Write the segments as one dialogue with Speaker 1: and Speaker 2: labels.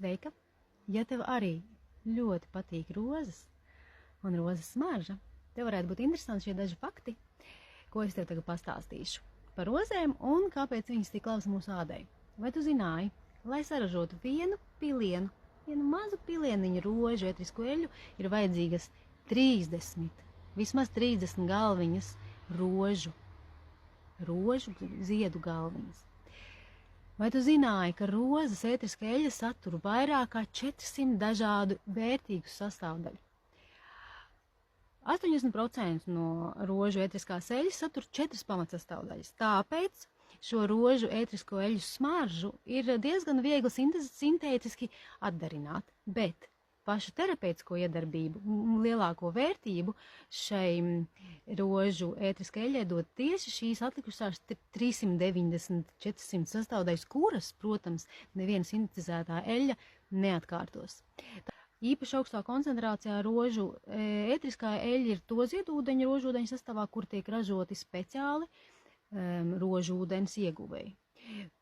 Speaker 1: Sveika! Ja tev arī ļoti patīk rozes un rozes smarža, tev varētu būt interesanti šie daži fakti, ko es tev tagad pastāstīšu par rozēm un kāpēc viņas tik labas mūsu ādai. Vai tu zināji, lai saražotu vienu mazu pilieniņu rožu etrisku eļļu, ir vajadzīgas 30, vismaz 30 galviņas rožu ziedu galviņas. Vai tu zināji, ka rozes ētriska eļļa satur vairāk kā 400 dažādu vērtīgu sastāvdaļu? 80% no rožu ētriskās eļļas satur 4 pamatsastāvdaļas. Tāpēc šo rožu ētrisko eļļu smaržu ir diezgan viegli sintētiski atdarināt, bet pašu terapeitisko iedarbību, lielāko vērtību šai rožu ētriskai eļļai dod tieši šīs atlikušās 390-400 sastāvdaļas, kuras, protams, neviena sintetizētā eļļa neatkārtos. Īpaši augstā koncentrācijā rožu ētriskā eļļa ir to ziedūdeņu rožūdeņu sastāvā, kur tiek ražoti speciāli rožūdens ieguvēji.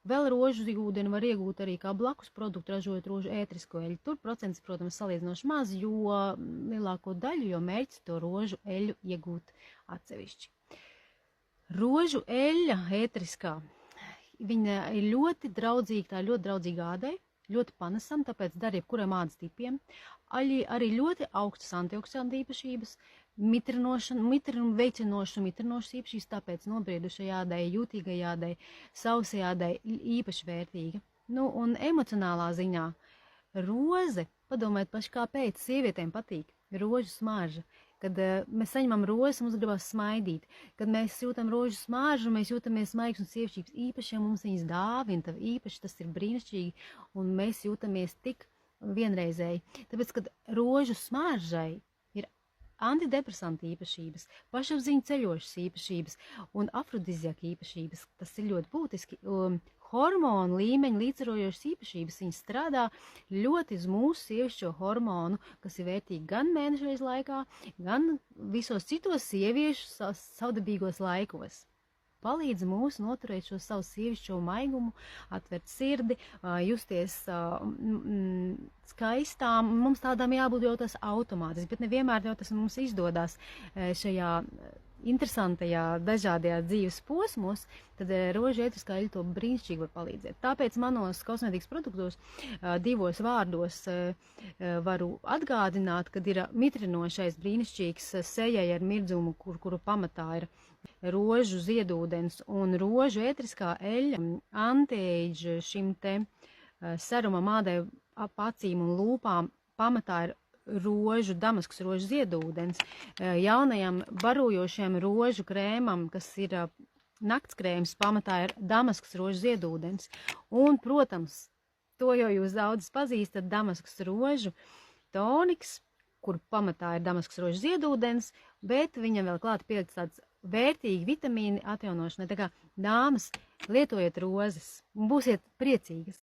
Speaker 1: Vēl rožu ūdeni var iegūt arī kā blakus produktu, ražojot rožu ētrisko eļļu. Tur procents, protams, salīdzinoši maz, jo lielāko daļu, jo mērķis to rožu eļļu iegūt atsevišķi. Rožu eļļa ētriskā, viņa ir ļoti draudzīga, tā ļoti draudzīga ādai, ļoti panesama, tāpēc der jebkuram ādas tipiem. Arī ļoti augstas antioksidantu īpašības, veicinošas īpašības, tāpēc nobriedušai ādai, jūtīgai ādai, sausai ādai īpaši vērtīga. Un emocionālā ziņā roze, padomājiet paši, kāpēc sievietēm patīk rožu smarža. Kad mēs saņemam rozes, mums gribas smaidīt. Kad mēs jūtam rožu smaržu, mēs jūtamies maigs un sievišķības. Īpaši, ja mums viņas dāvina, tad īpaši tas ir brīnišķīgi, un mēs jūtamies tik vienreizēji. Tāpēc, kad rožu smaržai ir antidepresantu īpašības, pašapziņu ceļošas īpašības un afrodiziaka īpašības, tas ir ļoti būtiski. Hormonu līmeņu līdzsvarojošas īpašības, viņas strādā ļoti uz mūsu sievišķo hormonu, kas ir vērtīgi gan mēnešreiz laikā, gan visos citos sieviešu savdabīgos laikos. Palīdz mūs noturēt šo savu sievišķo maigumu, atvert sirdi, justies skaistām. Mums tādām jābūt jau tas automātiski, bet nevienmēr jau tas mums izdodas šajā interesantajā dažādajā dzīves posmos, tad rožu ētriskā eļļa to brīnišķīgi var palīdzēt. Tāpēc manos kosmētikas produktos 2 vārdos varu atgādināt, kad ir mitrinošais brīnišķīgs sejai ar mirdzumu, kuru pamatā ir rožu ziedūdens un rožu ētriskā eļļa, anti-age šim te serumam ādai, acīm un lūpām pamatā ir damaskas rožu ziedūdens, jaunajam barojošajam rožu krēmam, kas ir naktskrēms, pamatā ir damaskas rožu ziedūdens. Un, protams, to jau jūs daudz pazīstat, damaskas rožu toniks, kur pamatā ir damaskas rožu ziedūdens, bet viņam vēl klāt pielikts tāds vērtīgi vitamīni atjaunošanai. Tā kā dāmas, lietojiet rozes un būsiet priecīgas!